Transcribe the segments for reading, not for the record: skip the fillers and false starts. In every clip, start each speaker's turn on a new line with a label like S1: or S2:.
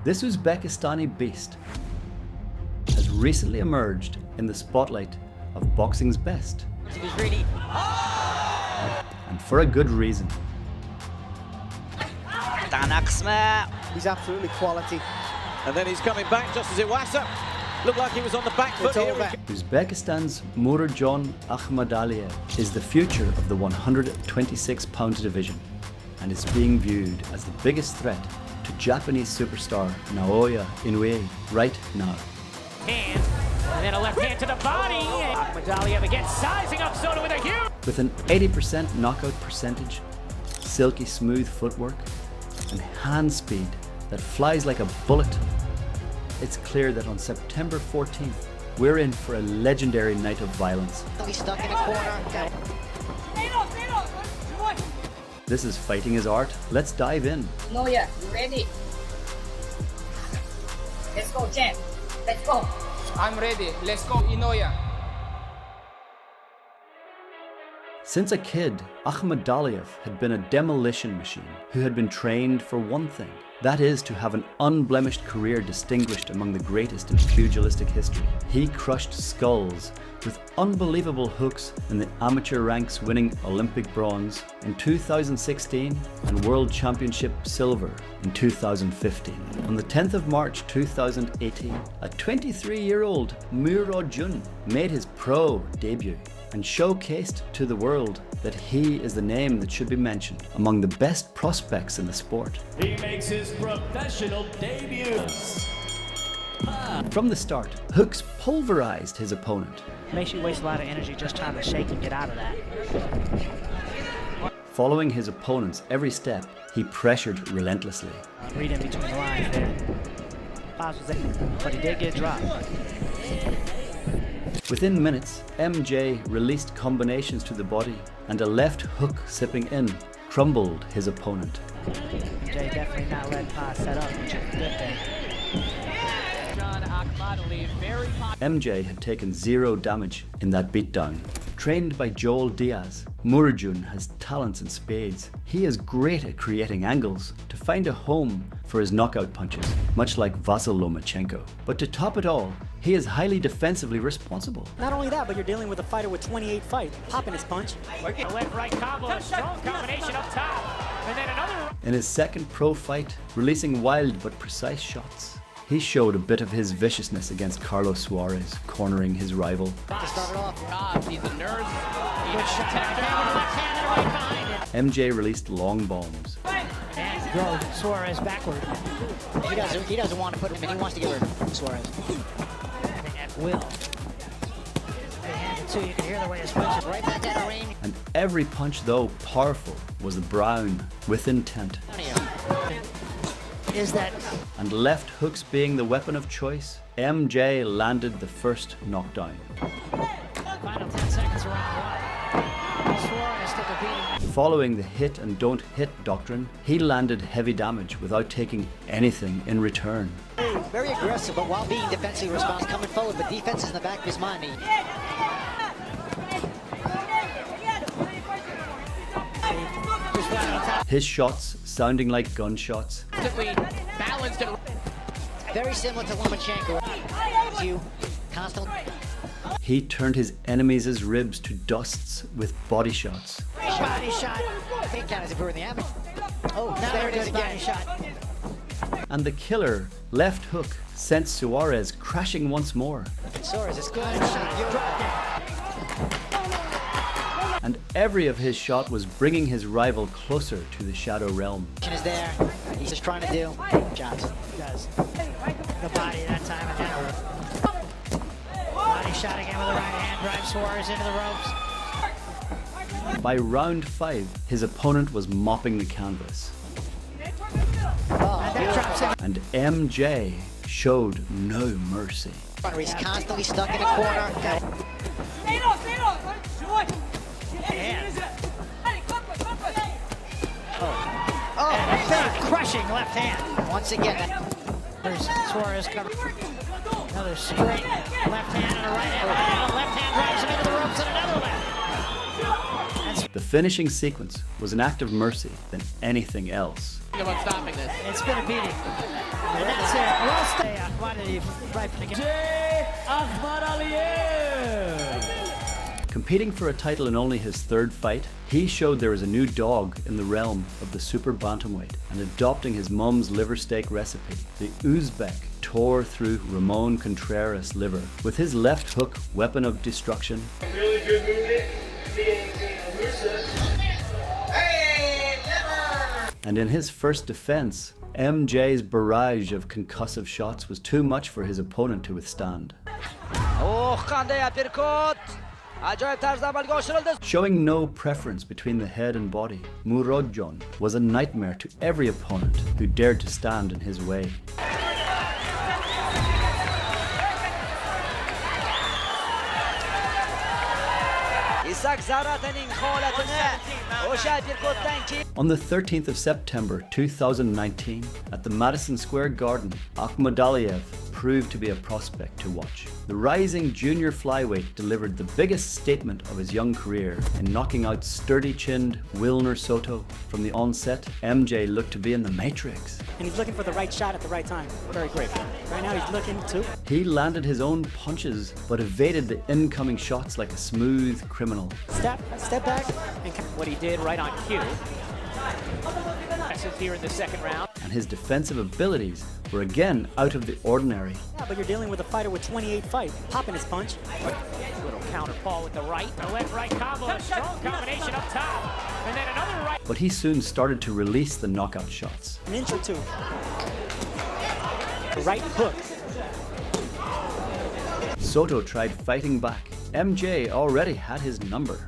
S1: This Uzbekistani beast has recently emerged in the spotlight of boxing's best.
S2: He was really...
S1: And for a good reason.
S3: He's absolutely quality.
S4: And then he's coming back just as Iwasa looked like he was on the back foot here.
S1: Uzbekistan's Murodjon Akhmadaliev is the future of the 126-pound division and is being viewed as the biggest threat to Japanese superstar Naoya Inoue right now.
S5: Hand, and then a left hand to the body. Akhmadaliev again sizing up Soto with a huge...
S1: With an 80% knockout percentage, silky smooth footwork, and hand speed that flies like a bullet, it's clear that on September 14th, we're in for a legendary night of violence.
S2: He's stuck in a corner.
S1: This is Fighting is Art. Let's dive in.
S6: Naoya, you ready? Let's go, champ. Let's go.
S7: I'm ready. Let's go, Inoue.
S1: Since a kid, Akhmadaliev had been a demolition machine who had been trained for one thing. That is to have an unblemished career distinguished among the greatest in pugilistic history. He crushed skulls with unbelievable hooks in the amateur ranks, winning Olympic bronze in 2016 and World Championship silver in 2015. On the 10th of March 2018, a 23-year-old Murodjon made his pro debut and showcased to the world that he is the name that should be mentioned among the best prospects in the sport.
S8: He makes his professional debut.
S1: From the start, hooks pulverized his opponent.
S5: Makes you waste a lot of energy just trying to shake and get out of that.
S1: Following his opponent's every step, he pressured relentlessly.
S5: Read in between the lines there. Paz was there, but he did get dropped.
S1: Within minutes, MJ released combinations to the body, and a left hook sipping in crumbled his opponent.
S5: MJ definitely not letting Paz set up, which is a good thing.
S1: MJ had taken 0 damage in that beatdown. Trained by Joel Diaz, Murodjon has talents in spades. He is great at creating angles to find a home for his knockout punches, much like Vasyl Lomachenko. But to top it all, he is highly defensively responsible.
S9: Not only that, but you're dealing with a fighter with 28 fights, popping his punch.
S5: A left-right combo, a strong combination up top, and then another...
S1: In his second pro fight, releasing wild but precise shots, he showed a bit of his viciousness against Carlos Suarez, cornering his rival.
S7: He's a nurse.
S1: MJ released long bombs.
S5: And throw Suarez backward.
S2: He doesn't want to put him in. He wants to get rid of Suarez.
S5: At will. And you can hear the way his punch is
S2: Right back out of range.
S1: And every punch, though powerful, was brown with intent.
S5: is that...
S1: And left hooks being the weapon of choice, MJ landed the first knockdown.
S5: Final 10 seconds around one. Suarez took a beating.
S1: Following the hit and don't hit doctrine, he landed heavy damage without taking anything in return.
S2: Very aggressive, but while being defensively responsive, coming forward, but defense is in the back of his mind.
S1: His shots sounding like gunshots.
S2: Very similar to Lomachenko. You constantly.
S1: He turned his enemies' ribs to dusts with body shots.
S2: Body shot. Big count as if we were in the amateur. Oh, now there it is again. Shot.
S1: And the killer left hook sent Suarez crashing once more.
S2: Suarez is good.
S1: And every of his shot was bringing his rival closer to the shadow realm.
S2: Is there. He's just trying to do shots.
S5: He does. The body that time and then body shot again with the right hand, drives Suarez into the ropes.
S1: By round 5, his opponent was mopping the canvas. And MJ showed no mercy.
S2: He's constantly stuck in a corner.
S5: Crushing left hand.
S2: Once again.
S5: There's Suarez covered. Another straight left hand and a right hand. A left hand drives him into the ropes and another left.
S1: The finishing sequence was an act of mercy than anything else.
S7: about stopping this.
S5: It's been a beating. And that's it. Well, stay Akhmadaliev right again.
S8: Akhmadaliev!
S1: Competing for a title in only his third fight, he showed there was a new dog in the realm of the super bantamweight, and adopting his mum's liver steak recipe, the Uzbek tore through Ramon Contreras' liver with his left hook weapon of destruction.
S8: Really good movement. Being elusive.
S1: And in his first defense, MJ's barrage of concussive shots was too much for his opponent to withstand. Showing no preference between the head and body, Murodjon was a nightmare to every opponent who dared to stand in his way. On the 13th of September 2019, at the Madison Square Garden, Akhmadaliev proved to be a prospect to watch. The rising junior flyweight delivered the biggest statement of his young career in knocking out sturdy-chinned Wilner Soto. From the onset, MJ looked to be in the Matrix.
S9: And he's looking for the right shot at the right time. Very great. Right now he's looking to...
S1: He landed his own punches, but evaded the incoming shots like a smooth criminal.
S9: Step back, and
S5: What he did right on cue. Here in the second round.
S1: And his defensive abilities were again out of the ordinary.
S9: yeah, but you're dealing with a fighter with 28 fights, popping his punch.
S5: Little counter paw with the right. The left right combo, a strong combination up top. And then another right.
S1: But he soon started to release the knockout shots.
S9: An inch or two. The right hook.
S1: Soto tried fighting back. MJ already had his number.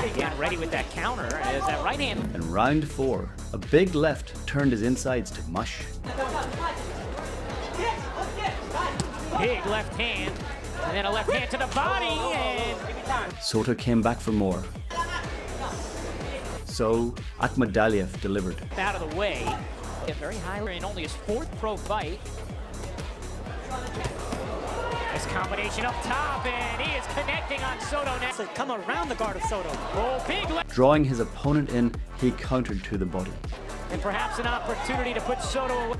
S5: Again, ready with that counter as that right hand.
S1: In round 4, a big left turned his insides to mush.
S5: Big left hand, and then a left hand to the body, and
S1: Soto came back for more. So, Akhmadaliev delivered.
S5: out of the way. Very high in only his 4th pro fight. This combination up top, and he is connecting on Soto now.
S9: So come around the guard of Soto.
S5: Oh, big left.
S1: Drawing his opponent in, he countered to the body.
S5: And perhaps an opportunity to put Soto away.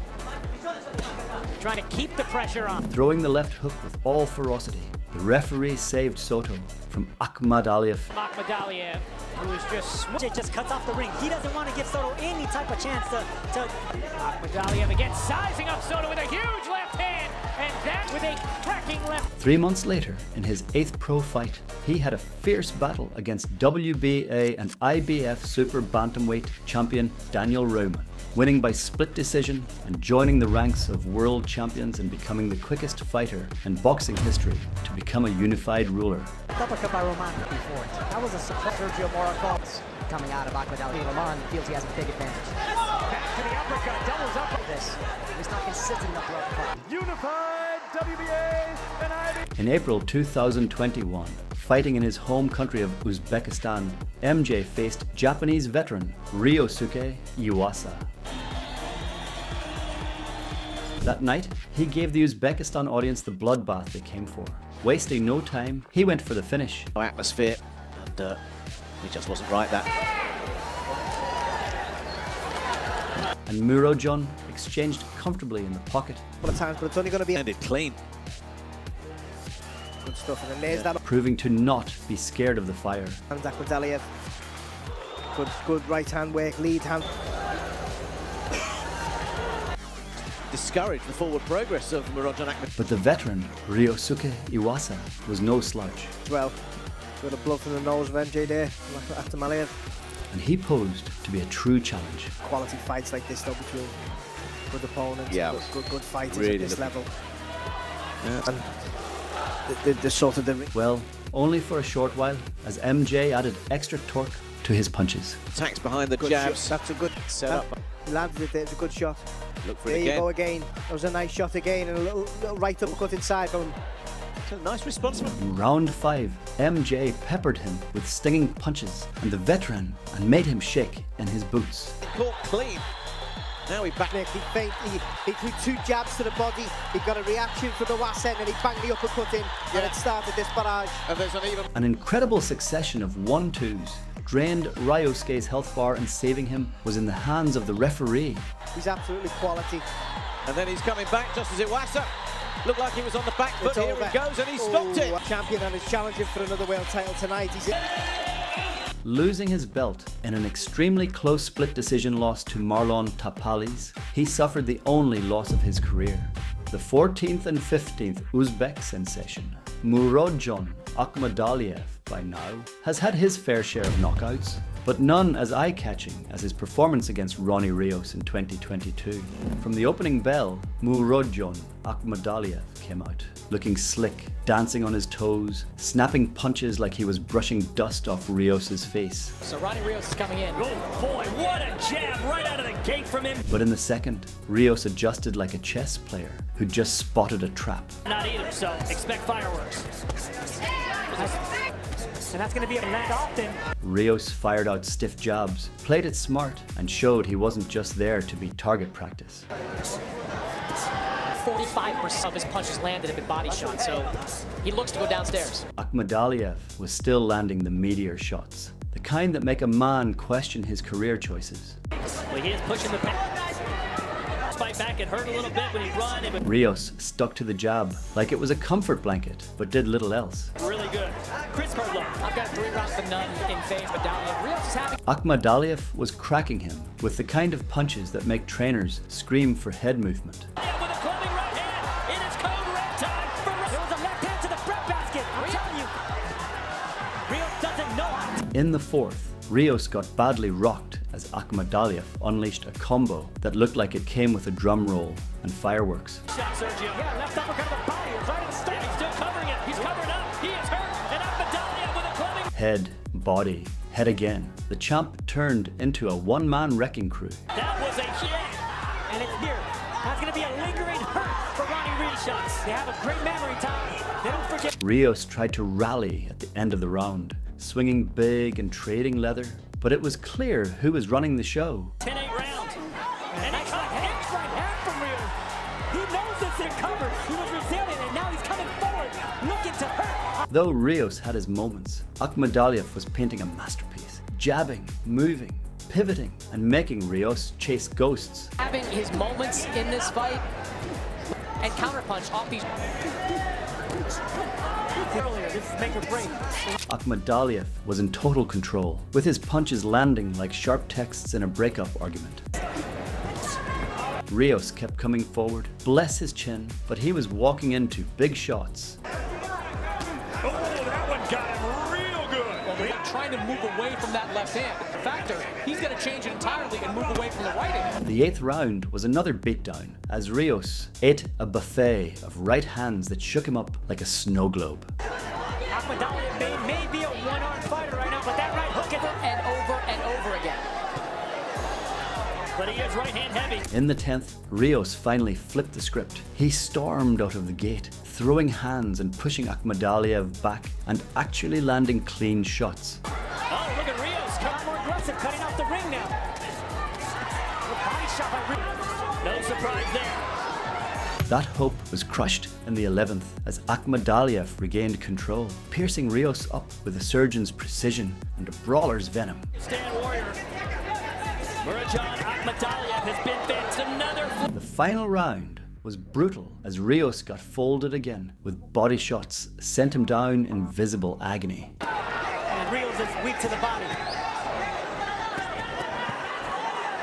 S5: Trying to keep the pressure on.
S1: Throwing the left hook with all ferocity, the referee saved Soto from Akhmadaliev.
S5: Akhmadaliev, who is just
S9: It just cuts off the ring. He doesn't want to give Soto any type of chance to...
S5: Akhmadaliev again sizing up Soto with a huge left hand, and that with a cracking left.
S1: 3 months later, in his 8th pro fight, he had a fierce battle against WBA and IBF super bantamweight champion Daniel Roman, winning by split decision and joining the ranks of world champions and becoming the quickest fighter in boxing history to become a unified ruler.
S2: Uppercut by Roman before. That was a surprise. Sergio Moracots coming out of Akhmadaliev. Roman feels he has a big advantage.
S5: Back to the uppercut, doubles up.
S2: This. He's not consistent enough throughout the fight.
S8: Unified WBA and IBF.
S1: In April 2021, fighting in his home country of Uzbekistan, MJ faced Japanese veteran Ryosuke Iwasa. That night, he gave the Uzbekistan audience the bloodbath they came for. Wasting no time, he went for the finish.
S4: No atmosphere, and he just wasn't right that.
S1: And Murodjon exchanged comfortably in the pocket,
S3: Couple of times, but it's only going to be
S4: Ended clean.
S3: good stuff. And then there's that
S1: proving to not be scared of the fire.
S3: hand, Akhmadaliev. Good right hand work, lead hand.
S4: Discouraged the forward progress of Murodjon Akhmadaliev.
S1: But the veteran, Ryosuke Iwasa, was no slouch,
S3: As well. Got a blood from the nose of MJ there, Akhmadaliev.
S1: and he posed to be a true challenge.
S3: Quality fights like this though between good opponents,
S4: Yeah.
S3: good fighters
S4: Really
S3: at this
S4: looking-
S3: level. And the sort of the
S1: Well, only for a short while, as MJ added extra torque to his punches.
S4: Attacks behind the
S3: good
S4: jabs.
S3: shot. That's a good
S4: Set up.
S3: landed it there. It's a good shot.
S4: Look for
S3: There
S4: it
S3: you
S4: again.
S3: go again. That was a nice shot again, and a little right uppercut inside from him.
S4: So nice response from
S1: In round 5, MJ peppered him with stinging punches and the veteran and made him shake in his boots.
S4: caught clean. Now he back.
S3: He threw 2 jabs to the body. He got a reaction from the Wassen, and he banged the uppercut in, and it started this barrage.
S4: And there's an even.
S1: An incredible succession of 1-2s drained Ryosuke's health bar, and saving him was in the hands of the referee.
S3: He's absolutely quality.
S4: And then he's coming back just as Iwasa looked like he was on the back foot. Here he goes, and he stopped it.
S3: Champion and is challenging for another world title tonight.
S1: Losing his belt in an extremely close split decision loss to Marlon Tapales, he suffered the only loss of his career. The 14th and 15th Uzbek sensation, Murodjon Akhmadaliev by now, has had his fair share of knockouts, but none as eye-catching as his performance against Ronnie Rios in 2022. From the opening bell, Murodjon Akhmadaliev came out, looking slick, dancing on his toes, snapping punches like he was brushing dust off Rios' face.
S2: So Ronnie Rios is coming in.
S5: Oh boy, what a jab right out of the gate from him.
S1: But in the second, Rios adjusted like a chess player who'd just spotted a trap.
S5: Not either, so expect fireworks.
S9: And that's going to be a match often.
S1: Rios fired out stiff jabs, played it smart, and showed he wasn't just there to be target practice.
S2: 45% of his punches landed have been body shots, so he looks to go downstairs.
S1: Akhmadaliev was still landing the meteor shots, the kind that make a man question his career choices.
S5: Well, he is pushing the fight back. It hurt a little bit when he run.
S1: Rios stuck to the jab like it was a comfort blanket, but did little else.
S5: Really good. Chris Carlo.
S2: I've got 3 rounds to none in favor of Akhmadaliev. Rios is having...
S1: Akhmadaliev was cracking him with the kind of punches that make trainers scream for head movement.
S5: With a clubbing right hand. It is code red time for...
S9: There was a left hand to the breadbasket. I'm telling you. Rios doesn't know how to...
S1: In the fourth, Rios got badly rocked as Akhmadaliev unleashed a combo that looked like it came with a drum roll and fireworks.
S5: Shot, Sergio.
S9: Yeah, left uppercut of the body. It was right in the stomach.
S5: He's still covering it. He's covering up. He is hurt. And Akhmadaliev with a clubbing.
S1: Head, body, head again. The champ turned into a one-man wrecking crew.
S5: That was a hit.
S9: And it's here. That's going to be a lingering hurt for Ronnie Rios shots. They have a great memory, Tom. They don't forget.
S1: Rios tried to rally at the end of the round, swinging big and trading leather, but it was clear who was running the show.
S5: 10-8 round.
S9: And nice right hand from Rios. He knows this in cover. He was resilient, and now he's coming forward, looking to hurt.
S1: Though Rios had his moments, Akhmadaliev was painting a masterpiece, jabbing, moving, pivoting, and making Rios chase ghosts.
S2: Having his moments in this fight and counterpunch off these...
S9: Earlier, this is make or break.
S1: Akhmadaliev was in total control, with his punches landing like sharp texts in a breakup argument. Rios kept coming forward, bless his chin, but he was walking into big shots.
S5: Oh, that one got him real good.
S7: Well, they're trying to move away from that left hand. The factor, he's going to change it entirely and move away from the right hand.
S1: The eighth round was another beatdown, as Rios ate a buffet of right hands that shook him up like a snow globe.
S9: Akhmadaliev may be a one-arm fighter right now, but that right hook
S2: and over again.
S5: But he is right hand heavy.
S1: In the 10th, Rios finally flipped the script. He stormed out of the gate, throwing hands and pushing Akhmadaliev back and actually landing clean shots.
S5: Oh, look at Rios.
S9: got more aggressive, cutting off the ring now. Body shot by Rios.
S5: No surprise there.
S1: That hope was crushed in the 11th as Akhmadaliev regained control, piercing Rios up with a surgeon's precision and a brawler's venom.
S5: Stand warrior. Murodjon Akhmadaliev has been fed another.
S1: The final round was brutal as Rios got folded again, with body shots sent him down in visible agony.
S9: And Rios is weak to the body.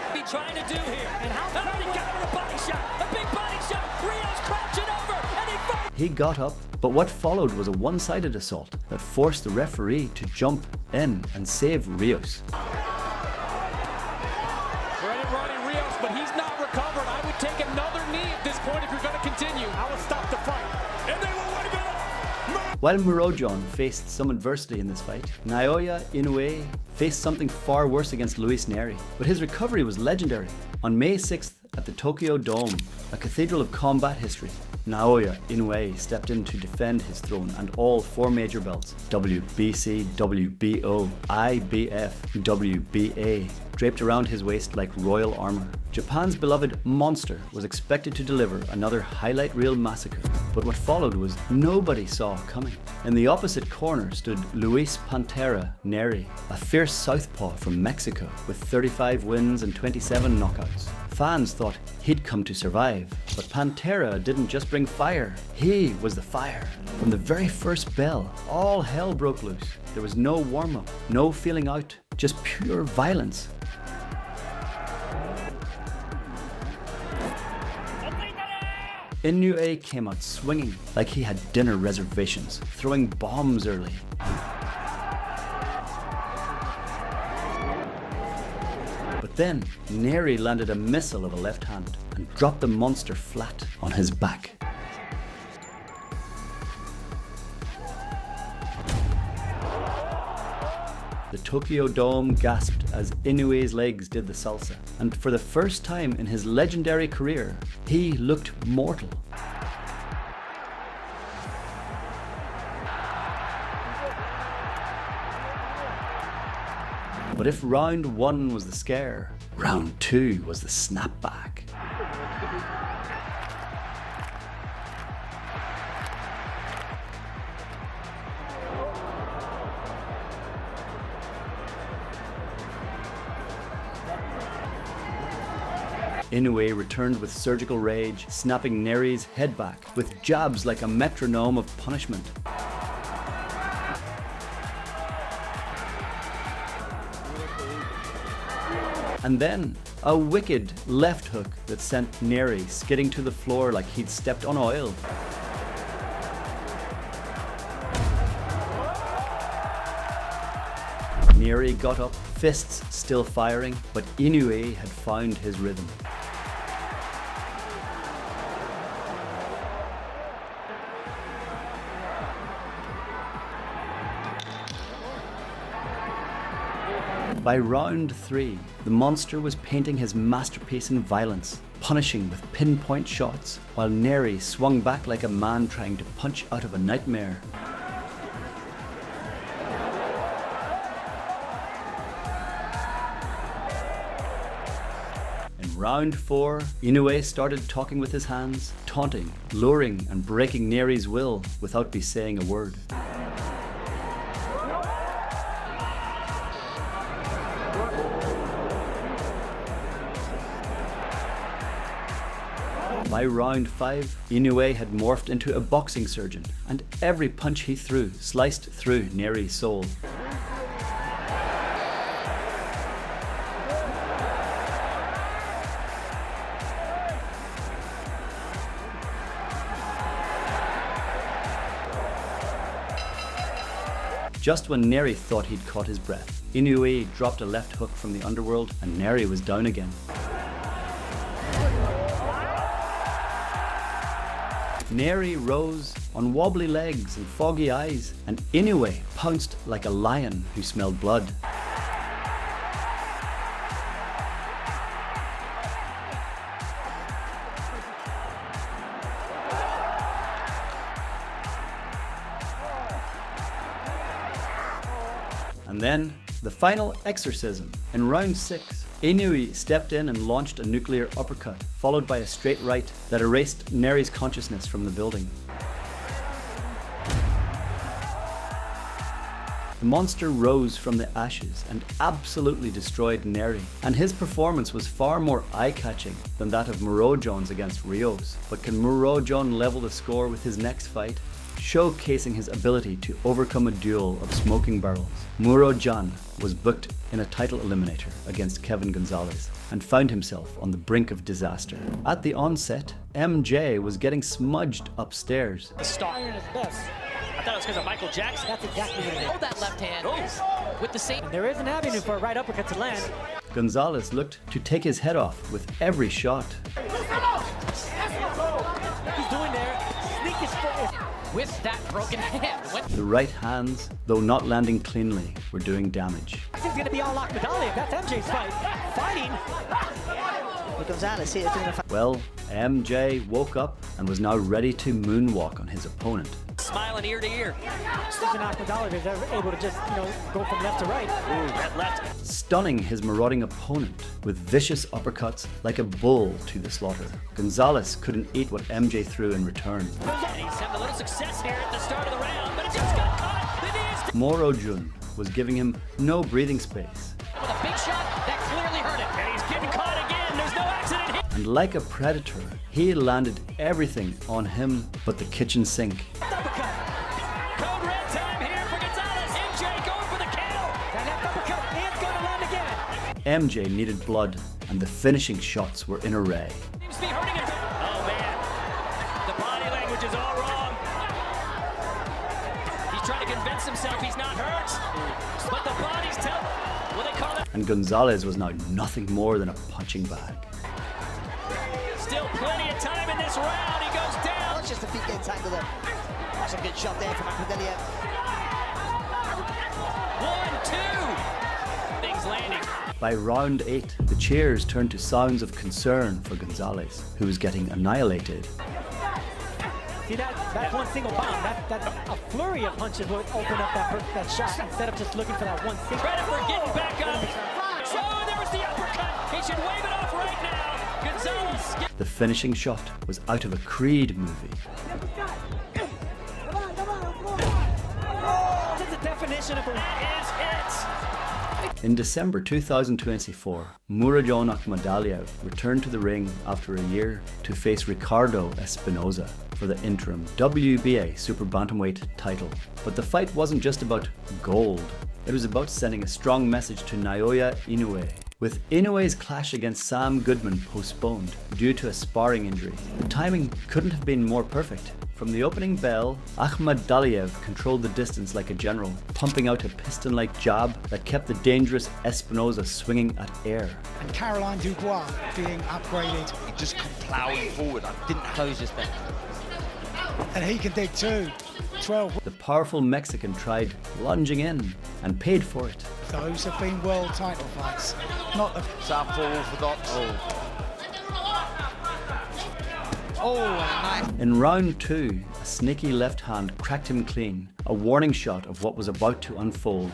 S5: What are you trying to do here? And how he got him a body shot, a big body shot. Rios crouching over, and he fights.
S1: He got up, but what followed was a one-sided assault that forced the referee to jump in and save Rios.
S7: Ronnie Rios, but he's not recovered. I would take another knee at this point if you're going to continue.
S9: I will stop the fight.
S7: And they will win it.
S1: While Murodjon faced some adversity in this fight, Naoya Inoue faced something far worse against Luis Neri, but his recovery was legendary. On May 6th at the Tokyo Dome, a cathedral of combat history, Naoya Inoue stepped in to defend his throne and all 4 major belts, WBC, WBO, IBF, WBA, draped around his waist like royal armor. Japan's beloved Monster was expected to deliver another highlight reel massacre, but what followed was nobody saw coming. In the opposite corner stood Luis Pantera Neri, a fierce southpaw from Mexico with 35 wins and 27 knockouts. Fans thought he'd come to survive, but Pantera didn't just bring fire, he was the fire. From the very first bell, all hell broke loose. There was no warm-up, no feeling out, just pure violence. Inoue came out swinging like he had dinner reservations, throwing bombs early. But then, Neri landed a missile of a left hand and dropped the Monster flat on his back. The Tokyo Dome gasped as Inoue's legs did the salsa, and for the first time in his legendary career, he looked mortal. But if round 1 was the scare, round 2 was the snapback. Inoue returned with surgical rage, snapping Neri's head back with jabs like a metronome of punishment. And then, a wicked left hook that sent Neri skidding to the floor like he'd stepped on oil. Neri got up, fists still firing, but Inoue had found his rhythm. By round 3, the Monster was painting his masterpiece in violence, punishing with pinpoint shots, while Neri swung back like a man trying to punch out of a nightmare. In round 4, Inoue started talking with his hands, taunting, luring and breaking Neri's will without me saying a word. By round 5, Inoue had morphed into a boxing surgeon, and every punch he threw sliced through Neri's soul. Just when Neri thought he'd caught his breath, Inoue dropped a left hook from the underworld and Neri was down again. Neri rose on wobbly legs and foggy eyes, and Inoue pounced like a lion who smelled blood. And then, the final exorcism. In round 6, Inoue stepped in and launched a nuclear uppercut, followed by a straight right that erased Neri's consciousness from the building. The Monster rose from the ashes and absolutely destroyed Neri, and his performance was far more eye-catching than that of Murodjon's against Rios. But can Murodjon level the score with his next fight? Showcasing his ability to overcome a duel of smoking barrels, Murodjon was booked in a title eliminator against Kevin Gonzalez and found himself on the brink of disaster. At the onset, MJ was getting smudged upstairs.
S9: The star in his best.
S7: I thought it was because of Michael Jackson.
S9: That's exactly what it is.
S7: Oh, that left hand with the same.
S9: There is an avenue for a right uppercut to land.
S1: Gonzalez looked to take his head off with every shot.
S9: He's doing there. Sneak his foot.
S7: With that broken hand.
S1: The right hands, though not landing cleanly, were doing damage.
S9: This is going to be all Akhmadaliev. That's MJ's fight. Fighting.
S2: But Gonzalez here doing a
S1: Well, MJ woke up and was now ready to moonwalk on his opponent.
S7: Smiling ear to ear.
S9: Stephen Akhmadaliev is able to just, go from left to right.
S7: Ooh, that left.
S1: Stunning his marauding opponent with vicious uppercuts like a bull to the slaughter. Gonzalez couldn't eat what MJ threw in return.
S7: And he's having a little success here at the start of the round, but it just got caught.
S1: Murodjon was giving him no breathing space.
S7: With a big shot that clearly hurt him. And he's getting caught again. There's no accident here.
S1: And like a predator, he landed everything on him but the kitchen sink.
S7: Uppercut. Code red time here for Gonzalez. MJ going for the kill.
S9: That left uppercut is going to land again.
S1: MJ needed blood, and the finishing shots were in array.
S7: Seems to be hurting him. Oh man, the body language is all wrong. He's trying to convince himself he's not hurt, but the body's telling. Will they call it?
S1: And Gonzalez was now nothing more than a punching bag.
S7: Still plenty of time in this round. He goes down.
S2: Not just the feet getting tangled up. That's a good shot there from Akhmadaliev.
S7: 1, 2. Things landing.
S1: By round 8, the cheers turned to sounds of concern for Gonzalez, who was getting annihilated.
S9: See that one single bomb, that a flurry of punches would open up that shot instead of just looking for that one single.
S7: Credit for getting back up. So there was the uppercut. He should wave it off right now. Gonzalez.
S1: The finishing shot was out of a Creed movie.
S9: That's the definition of a
S7: That is it.
S1: In December 2024, Murodjon Akhmadaliev returned to the ring after a year to face Ricardo Espinoza for the interim WBA Super Bantamweight title. But the fight wasn't just about gold, it was about sending a strong message to Naoya Inoue. With Inoue's clash against Sam Goodman postponed due to a sparring injury, the timing couldn't have been more perfect. From the opening bell, Akhmadaliev controlled the distance like a general, pumping out a piston-like jab that kept the dangerous Espinoza swinging at air.
S10: And Caroline Dubois being upgraded.
S11: He just come ploughing forward. I didn't close this thing.
S10: And he can dig too. 12.
S1: The powerful Mexican tried lunging in and paid for it.
S10: Those have been world title fights. Not the
S11: Southpaw orthodox. Oh, and a nice.
S1: In round 2, a sneaky left hand cracked him clean, a warning shot of what was about to unfold.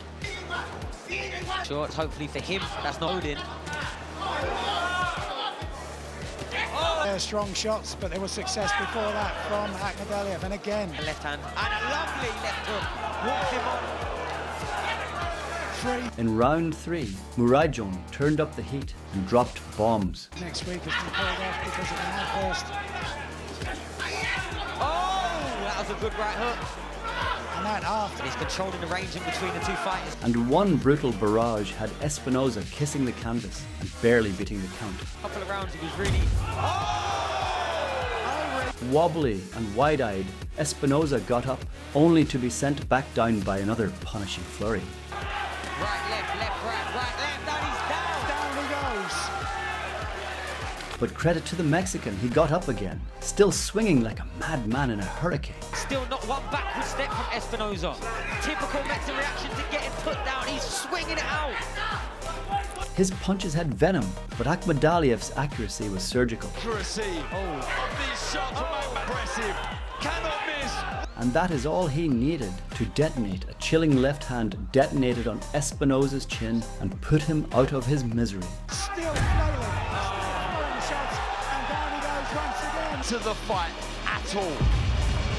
S11: Short, hopefully for him, that's not Odin.
S10: They're strong shots, but there was success before that from Akhmadaliev. And again,
S11: A left hand and a lovely left hook. Walks him on.
S10: 3.
S1: In round 3, Murodjon turned up the heat and dropped bombs.
S10: Next week has been called off because of an outburst.
S11: Oh, that was a good right hook.
S10: And that after.
S11: He's controlling the range in between the two fighters.
S1: And one brutal barrage had Espinoza kissing the canvas and barely beating the count.
S11: A couple of rounds, he was really.
S1: Wobbly and wide-eyed, Espinoza got up, only to be sent back down by another punishing flurry.
S11: Right, left, right, down, he's down.
S10: Down he goes.
S1: But credit to the Mexican, he got up again, still swinging like a madman in a hurricane.
S11: Still not one backward step from Espinoza. Typical Mexican reaction to getting put down. He's swinging it out.
S1: His punches had venom, but Akhmadaliev's accuracy was surgical.
S11: Accuracy of these shots are impressive. Cannot miss.
S1: And that is all he needed to detonate a chilling left hand detonated on Espinoza's chin and put him out of his misery.
S10: Still flailing. Throwing shots. And down he goes once again.
S11: To the fight at all.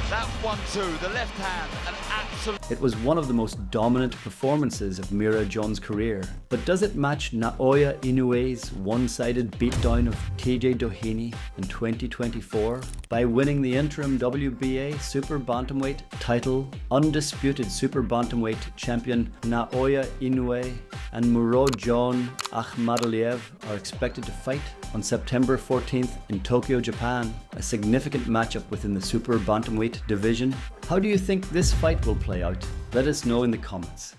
S11: That 1-2, the left hand, an absolute.
S1: It was one of the most dominant performances of Murodjon's career. But does it match Naoya Inoue's one-sided beatdown of TJ Doheny in 2024? By winning the interim WBA Super Bantamweight title, undisputed Super Bantamweight champion Naoya Inoue and Murodjon Akhmadaliev are expected to fight on September 14th in Tokyo, Japan, a significant matchup within the Super Bantamweight division. How do you think this fight will play out? Let us know in the comments.